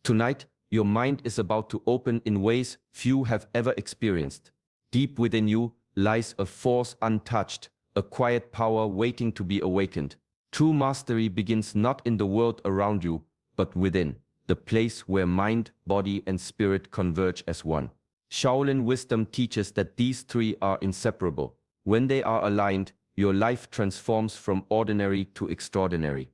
Tonight, your mind is about to open in ways few have ever experienced. Deep within you lies a force untouched, a quiet power waiting to be awakened. True mastery begins not in the world around you, but within, the place where mind, body, and spirit converge as one. Shaolin wisdom teaches that these three are inseparable. When they are aligned, your life transforms from ordinary to extraordinary.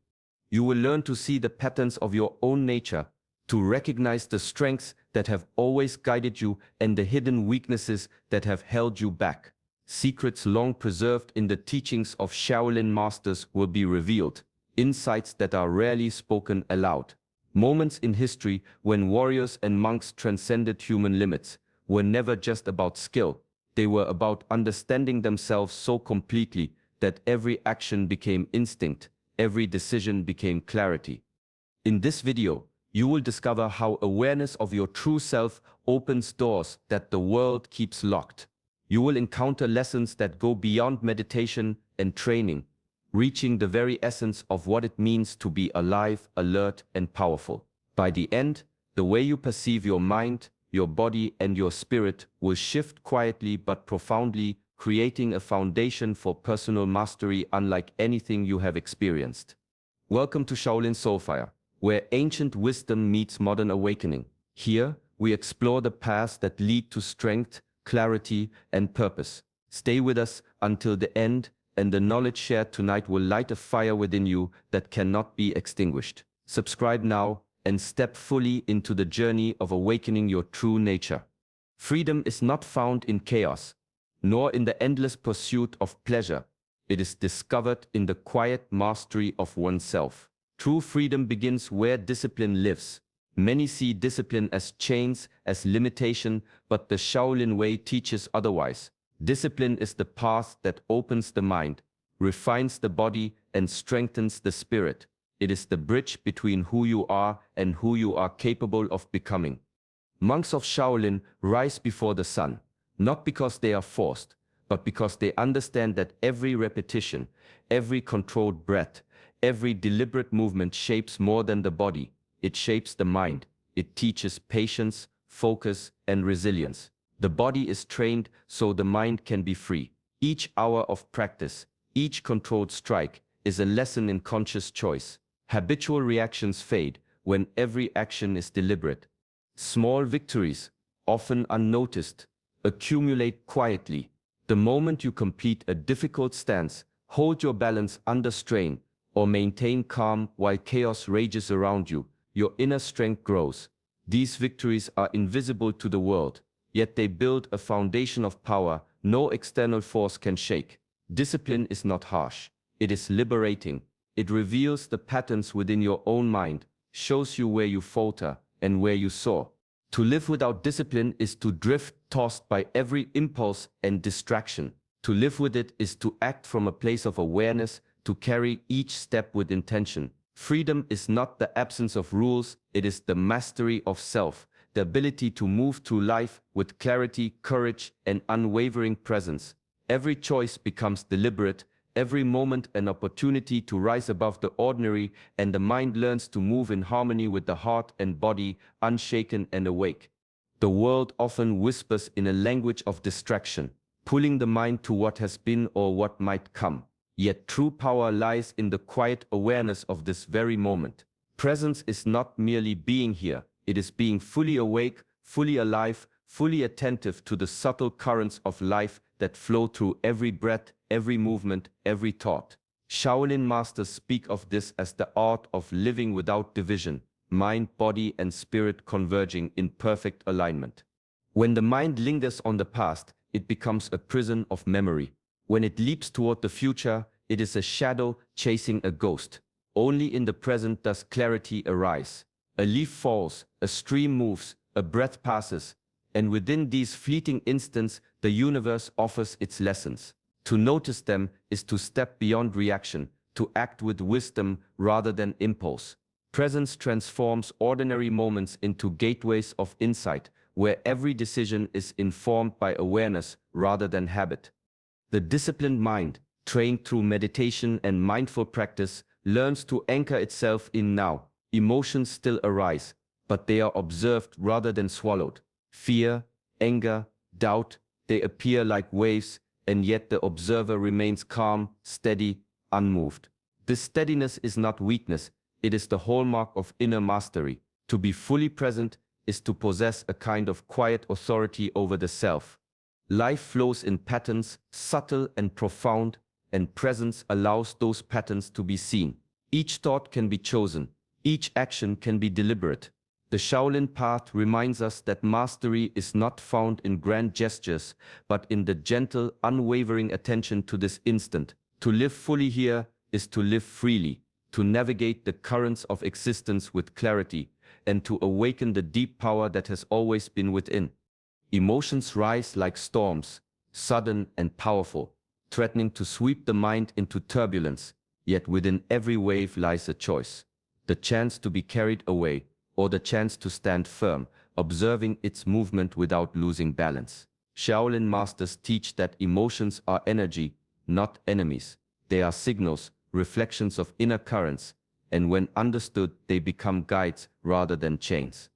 You will learn to see the patterns of your own nature, to recognize the strengths that have always guided you and the hidden weaknesses that have held you back. Secrets long preserved in the teachings of Shaolin masters will be revealed, insights that are rarely spoken aloud. Moments in history when warriors and monks transcended human limits were never just about skill. They were about understanding themselves so completely that every action became instinct, every decision became clarity. In this video, you will discover how awareness of your true self opens doors that the world keeps locked. You will encounter lessons that go beyond meditation and training, reaching the very essence of what it means to be alive, alert, and powerful. By the end, the way you perceive your mind, your body, and your spirit will shift quietly but profoundly, creating a foundation for personal mastery unlike anything you have experienced. Welcome to Shaolin Soulfire, where ancient wisdom meets modern awakening. Here, we explore the paths that lead to strength, clarity, and purpose. Stay with us until the end, and the knowledge shared tonight will light a fire within you that cannot be extinguished. Subscribe now and step fully into the journey of awakening your true nature. Freedom is not found in chaos, nor in the endless pursuit of pleasure. It is discovered in the quiet mastery of oneself. True freedom begins where discipline lives. Many see discipline as chains, as limitation, but the Shaolin way teaches otherwise. Discipline is the path that opens the mind, refines the body, and strengthens the spirit. It is the bridge between who you are and who you are capable of becoming. Monks of Shaolin rise before the sun, not because they are forced, but because they understand that every repetition, every controlled breath, every deliberate movement shapes more than the body. It shapes the mind. It teaches patience, focus, and resilience. The body is trained so the mind can be free. Each hour of practice, each controlled strike, is a lesson in conscious choice. Habitual reactions fade when every action is deliberate. Small victories, often unnoticed, accumulate quietly. The moment you complete a difficult stance, hold your balance under strain, or maintain calm while chaos rages around you, your inner strength grows. These victories are invisible to the world, yet they build a foundation of power no external force can shake. Discipline is not harsh. It is liberating. It reveals the patterns within your own mind, shows you where you falter and where you soar. To live without discipline is to drift, tossed by every impulse and distraction. To live with it is to act from a place of awareness, to carry each step with intention. Freedom is not the absence of rules, it is the mastery of self, the ability to move through life with clarity, courage, and unwavering presence. Every choice becomes deliberate, every moment an opportunity to rise above the ordinary, and the mind learns to move in harmony with the heart and body, unshaken and awake. The world often whispers in a language of distraction, pulling the mind to what has been or what might come. Yet true power lies in the quiet awareness of this very moment. Presence is not merely being here, it is being fully awake, fully alive, fully attentive to the subtle currents of life that flow through every breath, every movement, every thought. Shaolin masters speak of this as the art of living without division, mind, body, and spirit converging in perfect alignment. When the mind lingers on the past, it becomes a prison of memory. When it leaps toward the future, it is a shadow chasing a ghost. Only in the present does clarity arise. A leaf falls, a stream moves, a breath passes, and within these fleeting instants, the universe offers its lessons. To notice them is to step beyond reaction, to act with wisdom rather than impulse. Presence transforms ordinary moments into gateways of insight, where every decision is informed by awareness rather than habit. The disciplined mind, trained through meditation and mindful practice, learns to anchor itself in now. Emotions still arise, but they are observed rather than swallowed. Fear, anger, doubt, they appear like waves, and yet the observer remains calm, steady, unmoved. This steadiness is not weakness, it is the hallmark of inner mastery. To be fully present is to possess a kind of quiet authority over the self. Life flows in patterns, subtle and profound, and presence allows those patterns to be seen. Each thought can be chosen, each action can be deliberate. The Shaolin path reminds us that mastery is not found in grand gestures, but in the gentle, unwavering attention to this instant. To live fully here is to live freely, to navigate the currents of existence with clarity, and to awaken the deep power that has always been within. Emotions rise like storms, sudden and powerful, threatening to sweep the mind into turbulence, yet within every wave lies a choice. The chance to be carried away, or the chance to stand firm, observing its movement without losing balance. Shaolin masters teach that emotions are energy, not enemies. They are signals, reflections of inner currents, and when understood, they become guides rather than chains.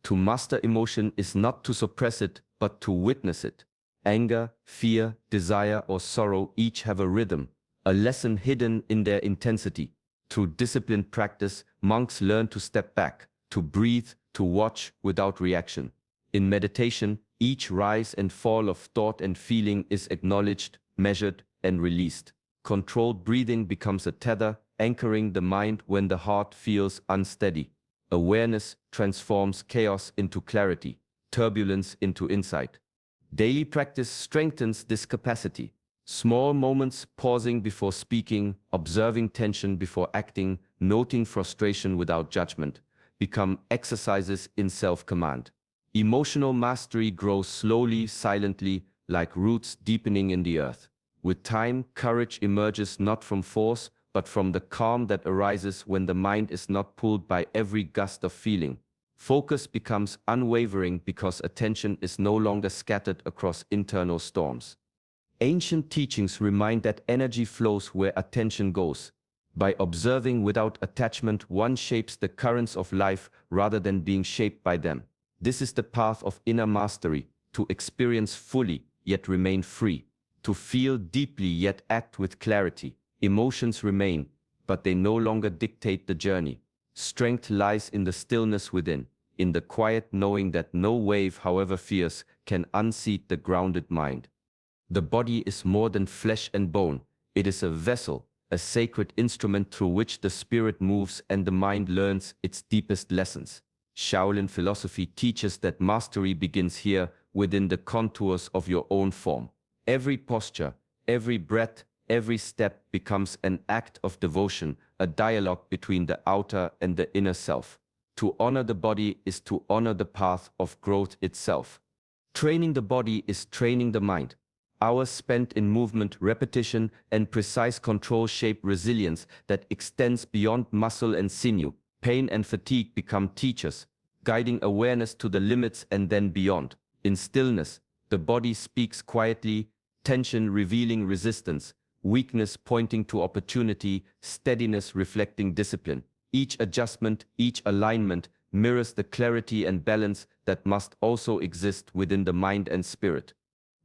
To master emotion is not to suppress it, but to witness it. Anger, fear, desire, or sorrow each have a rhythm, a lesson hidden in their intensity. Through disciplined practice, monks learn to step back, to breathe, to watch without reaction. In meditation, each rise and fall of thought and feeling is acknowledged, measured, and released. Controlled breathing becomes a tether, anchoring the mind when the heart feels unsteady. Awareness transforms chaos into clarity, turbulence into insight. Daily practice strengthens this capacity. Small moments, pausing before speaking, observing tension before acting, noting frustration without judgment, become exercises in self-command. Emotional mastery grows slowly, silently, like roots deepening in the earth. With time, courage emerges not from force, but from the calm that arises when the mind is not pulled by every gust of feeling. Focus becomes unwavering because attention is no longer scattered across internal storms. Ancient teachings remind that energy flows where attention goes. By observing without attachment, one shapes the currents of life rather than being shaped by them. This is the path of inner mastery, to experience fully yet remain free, to feel deeply yet act with clarity. Emotions remain, but they no longer dictate the journey. Strength lies in the stillness within, in the quiet knowing that no wave, however fierce, can unseat the grounded mind. The body is more than flesh and bone. It is a vessel, a sacred instrument through which the spirit moves and the mind learns its deepest lessons. Shaolin philosophy teaches that mastery begins here, within the contours of your own form. Every posture, every breath, every step becomes an act of devotion, a dialogue between the outer and the inner self. To honor the body is to honor the path of growth itself. Training the body is training the mind. Hours spent in movement, repetition, and precise control shape resilience that extends beyond muscle and sinew. Pain and fatigue become teachers, guiding awareness to the limits and then beyond. In stillness, the body speaks quietly, tension revealing resistance, weakness pointing to opportunity, steadiness reflecting discipline. Each adjustment, each alignment mirrors the clarity and balance that must also exist within the mind and spirit.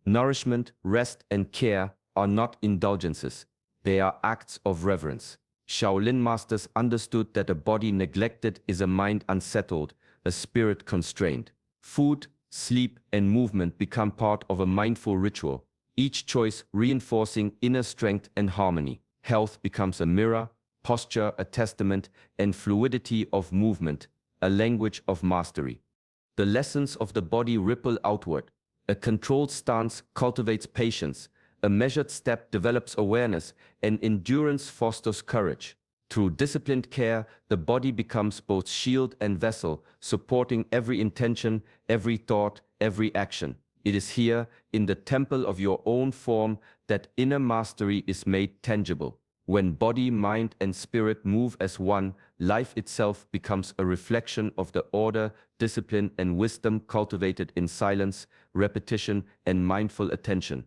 Nourishment, rest, and care are not indulgences. They are acts of reverence. Shaolin masters understood that a body neglected is a mind unsettled, a spirit constrained. Food, sleep, and movement become part of a mindful ritual, each choice reinforcing inner strength and harmony. Health becomes a mirror, posture a testament, and fluidity of movement, a language of mastery. The lessons of the body ripple outward. A controlled stance cultivates patience, a measured step develops awareness, and endurance fosters courage. Through disciplined care, the body becomes both shield and vessel, supporting every intention, every thought, every action. It is here, in the temple of your own form, that inner mastery is made tangible. When body, mind, and spirit move as one, life itself becomes a reflection of the order, discipline, and wisdom cultivated in silence, repetition, and mindful attention.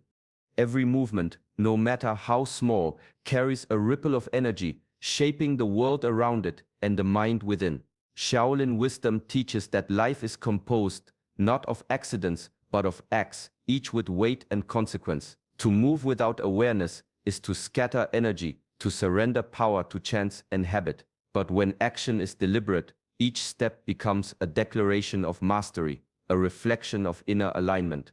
Every movement, no matter how small, carries a ripple of energy, shaping the world around it and the mind within. Shaolin wisdom teaches that life is composed not of accidents but of acts, each with weight and consequence. To move without awareness is to scatter energy, to surrender power to chance and habit. But when action is deliberate, each step becomes a declaration of mastery, a reflection of inner alignment.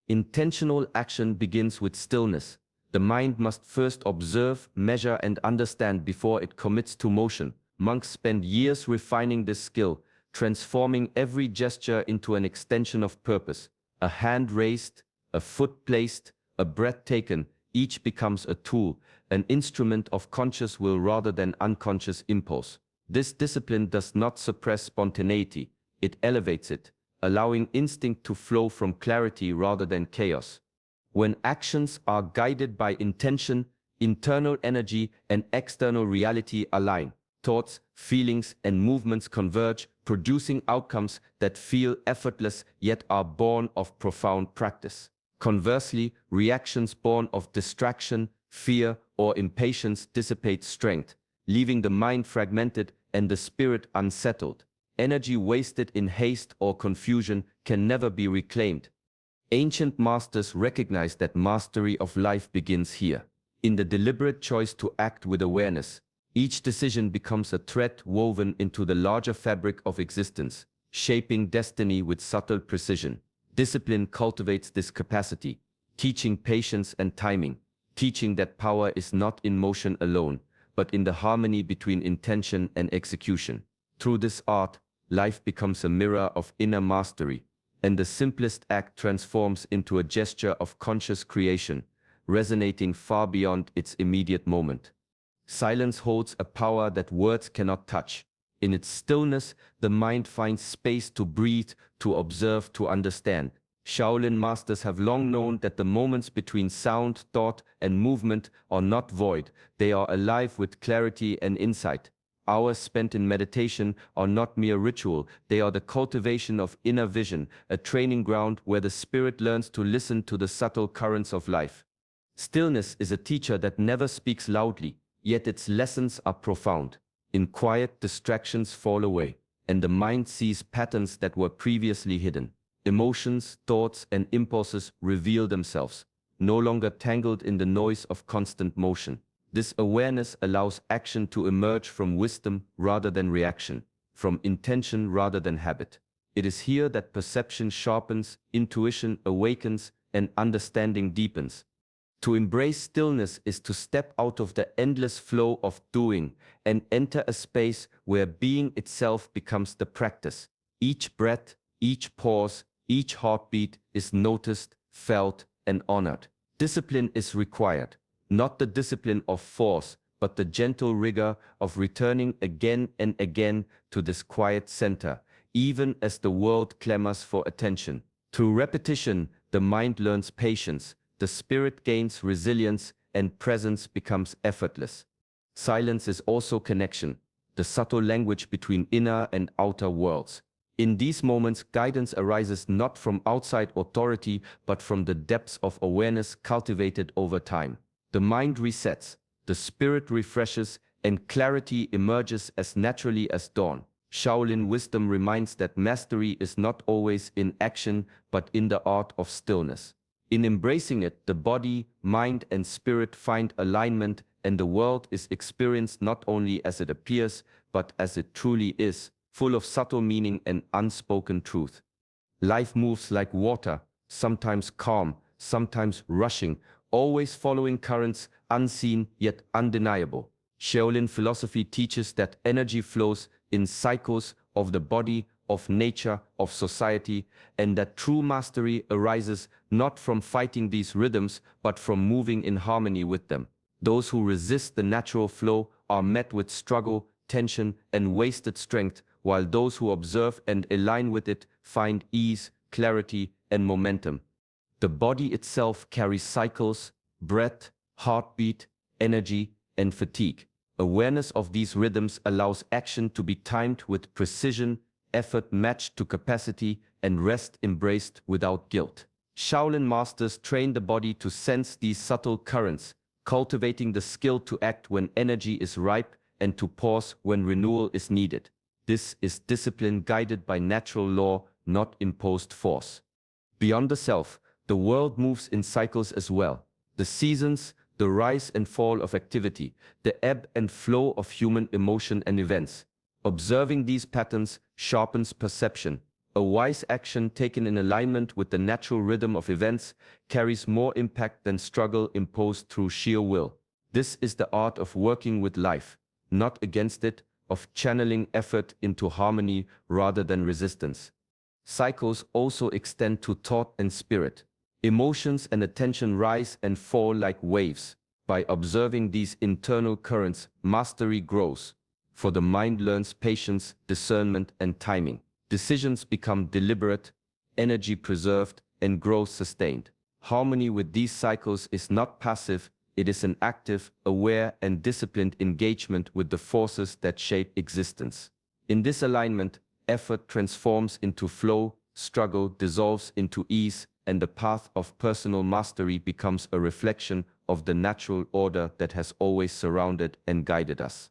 Intentional action begins with stillness. The mind must first observe, measure, and understand before it commits to motion. Monks spend years refining this skill, transforming every gesture into an extension of purpose. A hand raised, a foot placed, a breath taken, each becomes a tool, an instrument of conscious will rather than unconscious impulse. This discipline does not suppress spontaneity, it elevates it, allowing instinct to flow from clarity rather than chaos. When actions are guided by intention, internal energy and external reality align. Thoughts, feelings, and movements converge, producing outcomes that feel effortless yet are born of profound practice. Conversely, reactions born of distraction, fear, or impatience dissipate strength, leaving the mind fragmented and the spirit unsettled. Energy wasted in haste or confusion can never be reclaimed. Ancient masters recognized that mastery of life begins here, in the deliberate choice to act with awareness. Each decision becomes a thread woven into the larger fabric of existence, shaping destiny with subtle precision. Discipline cultivates this capacity, teaching patience and timing, teaching that power is not in motion alone, but in the harmony between intention and execution. Through this art, life becomes a mirror of inner mastery, and the simplest act transforms into a gesture of conscious creation, resonating far beyond its immediate moment. Silence holds a power that words cannot touch. In its stillness, the mind finds space to breathe, to observe, to understand. Shaolin masters have long known that the moments between sound, thought, and movement are not void. They are alive with clarity and insight. Hours spent in meditation are not mere ritual, they are the cultivation of inner vision, a training ground where the spirit learns to listen to the subtle currents of life. Stillness is a teacher that never speaks loudly, yet its lessons are profound. In quiet, distractions fall away, and the mind sees patterns that were previously hidden. Emotions, thoughts, and impulses reveal themselves, no longer tangled in the noise of constant motion. This awareness allows action to emerge from wisdom rather than reaction, from intention rather than habit. It is here that perception sharpens, intuition awakens, and understanding deepens. To embrace stillness is to step out of the endless flow of doing and enter a space where being itself becomes the practice. Each breath, each pause, each heartbeat is noticed, felt, and honored. Discipline is required. Not the discipline of force, but the gentle rigor of returning again and again to this quiet center, even as the world clamors for attention. Through repetition, the mind learns patience, the spirit gains resilience, and presence becomes effortless. Silence is also connection, the subtle language between inner and outer worlds. In these moments, guidance arises not from outside authority, but from the depths of awareness cultivated over time. The mind resets, the spirit refreshes, and clarity emerges as naturally as dawn. Shaolin wisdom reminds that mastery is not always in action, but in the art of stillness. In embracing it, the body, mind, and spirit find alignment, and the world is experienced not only as it appears, but as it truly is, full of subtle meaning and unspoken truth. Life moves like water, sometimes calm, sometimes rushing, always following currents unseen yet undeniable. Shaolin philosophy teaches that energy flows in cycles of the body, of nature, of society, and that true mastery arises not from fighting these rhythms, but from moving in harmony with them. Those who resist the natural flow are met with struggle, tension, and wasted strength, while those who observe and align with it find ease, clarity, and momentum. The body itself carries cycles, breath, heartbeat, energy, and fatigue. Awareness of these rhythms allows action to be timed with precision, effort matched to capacity, and rest embraced without guilt. Shaolin masters train the body to sense these subtle currents, cultivating the skill to act when energy is ripe and to pause when renewal is needed. This is discipline guided by natural law, not imposed force. Beyond the self, the world moves in cycles as well. The seasons, the rise and fall of activity, the ebb and flow of human emotion and events. Observing these patterns sharpens perception. A wise action taken in alignment with the natural rhythm of events carries more impact than struggle imposed through sheer will. This is the art of working with life, not against it, of channeling effort into harmony rather than resistance. Cycles also extend to thought and spirit. Emotions and attention rise and fall like waves. By observing these internal currents, mastery grows. For the mind learns patience, discernment, and timing. Decisions become deliberate, energy preserved, and growth sustained. Harmony with these cycles is not passive, it is an active, aware, and disciplined engagement with the forces that shape existence. In this alignment, effort transforms into flow, struggle dissolves into ease, and the path of personal mastery becomes a reflection of the natural order that has always surrounded and guided us.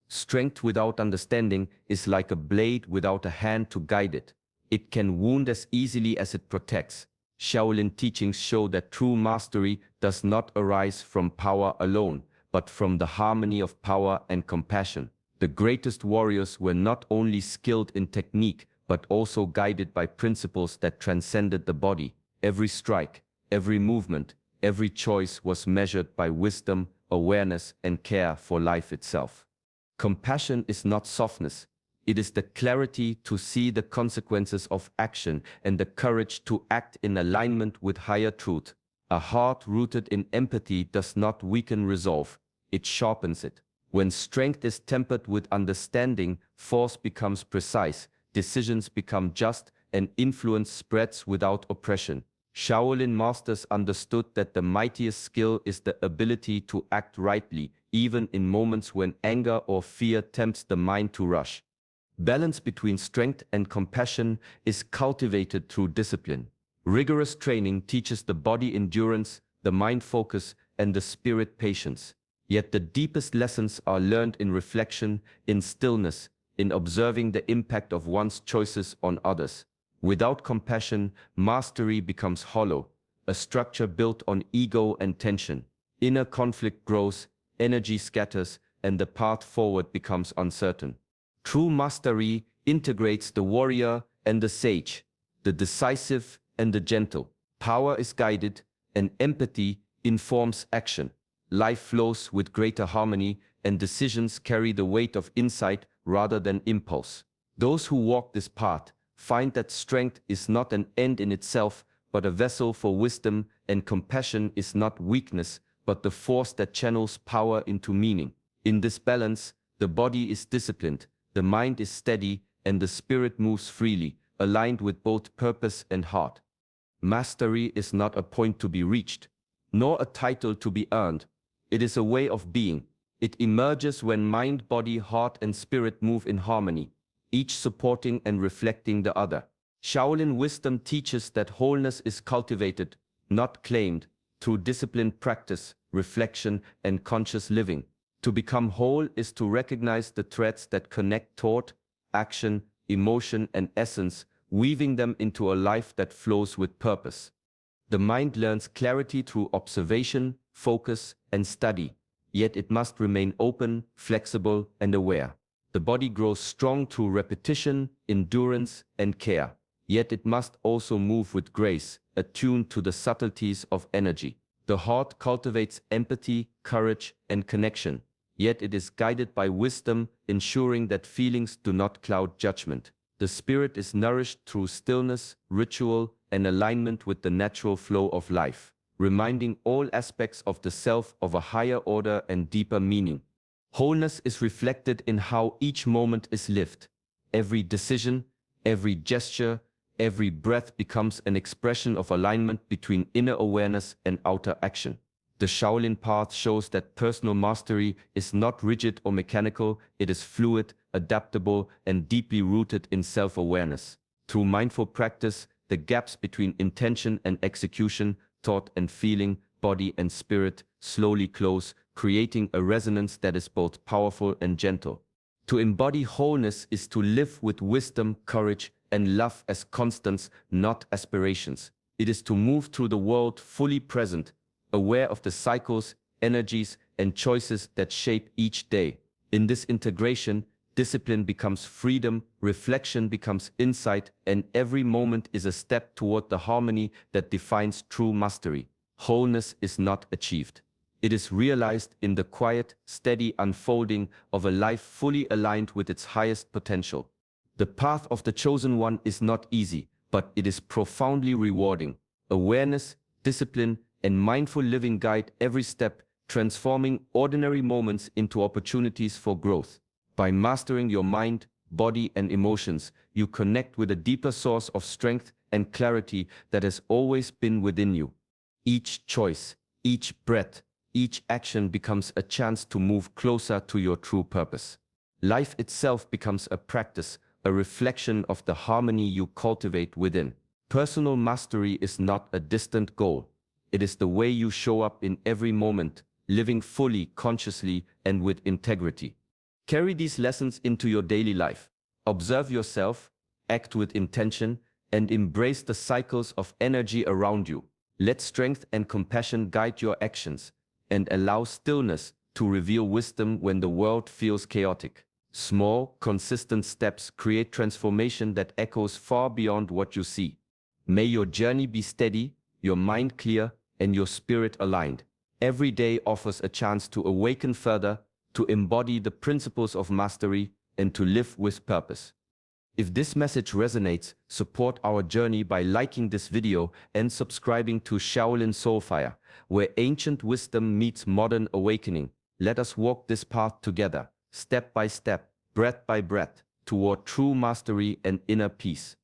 Strength without understanding is like a blade without a hand to guide it. It can wound as easily as it protects. Shaolin teachings show that true mastery does not arise from power alone, but from the harmony of power and compassion. The greatest warriors were not only skilled in technique, but also guided by principles that transcended the body. Every strike, every movement, every choice was measured by wisdom, awareness, and care for life itself. Compassion is not softness. It is the clarity to see the consequences of action and the courage to act in alignment with higher truth. A heart rooted in empathy does not weaken resolve, it sharpens it. When strength is tempered with understanding, force becomes precise, decisions become just, and influence spreads without oppression. Shaolin masters understood that the mightiest skill is the ability to act rightly, even in moments when anger or fear tempts the mind to rush. Balance between strength and compassion is cultivated through discipline. Rigorous training teaches the body endurance, the mind focus, and the spirit patience. Yet the deepest lessons are learned in reflection, in stillness, in observing the impact of one's choices on others. Without compassion, mastery becomes hollow, a structure built on ego and tension. Inner conflict grows, energy scatters, and the path forward becomes uncertain. True mastery integrates the warrior and the sage, the decisive and the gentle. Power is guided, and empathy informs action. Life flows with greater harmony, and decisions carry the weight of insight rather than impulse. Those who walk this path find that strength is not an end in itself, but a vessel for wisdom, and compassion is not weakness, but the force that channels power into meaning. In this balance, the body is disciplined, the mind is steady, and the spirit moves freely, aligned with both purpose and heart. Mastery is not a point to be reached, nor a title to be earned. It is a way of being. It emerges when mind, body, heart, and spirit move in harmony, each supporting and reflecting the other. Shaolin wisdom teaches that wholeness is cultivated, not claimed, through disciplined practice, reflection, and conscious living. To become whole is to recognize the threads that connect thought, action, emotion, and essence, weaving them into a life that flows with purpose. The mind learns clarity through observation, focus, and study, yet it must remain open, flexible, and aware. The body grows strong through repetition, endurance, and care, yet it must also move with grace, attuned to the subtleties of energy. The heart cultivates empathy, courage, and connection, yet it is guided by wisdom, ensuring that feelings do not cloud judgment. The spirit is nourished through stillness, ritual, and alignment with the natural flow of life, reminding all aspects of the self of a higher order and deeper meaning. Wholeness is reflected in how each moment is lived. Every decision, every gesture, every breath becomes an expression of alignment between inner awareness and outer action. The Shaolin path shows that personal mastery is not rigid or mechanical, it is fluid, adaptable, and deeply rooted in self-awareness. Through mindful practice, the gaps between intention and execution, thought and feeling, body and spirit, slowly close, creating a resonance that is both powerful and gentle. To embody wholeness is to live with wisdom, courage, and love as constants, not aspirations. It is to move through the world fully present, aware of the cycles, energies, and choices that shape each day. In this integration, discipline becomes freedom, reflection becomes insight, and every moment is a step toward the harmony that defines true mastery. Wholeness is not achieved. It is realized in the quiet, steady unfolding of a life fully aligned with its highest potential. The path of the chosen one is not easy, but it is profoundly rewarding. Awareness, discipline, and mindful living guide every step, transforming ordinary moments into opportunities for growth. By mastering your mind, body, and emotions, you connect with a deeper source of strength and clarity that has always been within you. Each choice, each breath, each action becomes a chance to move closer to your true purpose. Life itself becomes a practice, a reflection of the harmony you cultivate within. Personal mastery is not a distant goal. It is the way you show up in every moment, living fully, consciously, and with integrity. Carry these lessons into your daily life. Observe yourself, act with intention, and embrace the cycles of energy around you. Let strength and compassion guide your actions, and allow stillness to reveal wisdom when the world feels chaotic. Small, consistent steps create transformation that echoes far beyond what you see. May your journey be steady, your mind clear, and your spirit aligned. Every day offers a chance to awaken further, to embody the principles of mastery, and to live with purpose. If this message resonates, support our journey by liking this video and subscribing to Shaolin Soulfire, where ancient wisdom meets modern awakening. Let us walk this path together, step by step, breath by breath, toward true mastery and inner peace.